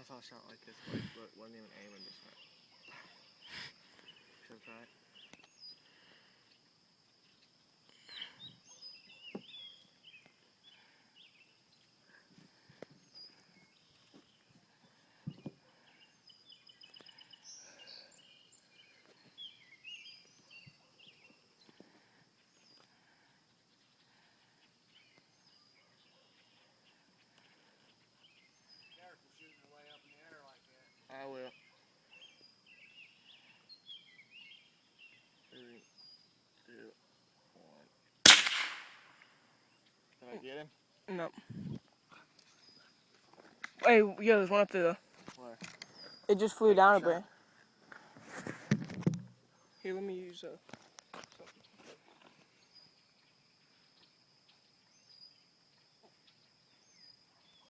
I saw a shot like this, but it wasn't even aiming this way. Should I try it? Careful shooting it way up in the air like that. I will. 3, 2, 1. Did I get him? No. Hey, yo, there's one up there though. Where? It just flew Take down your a bit. shot. Here, let me use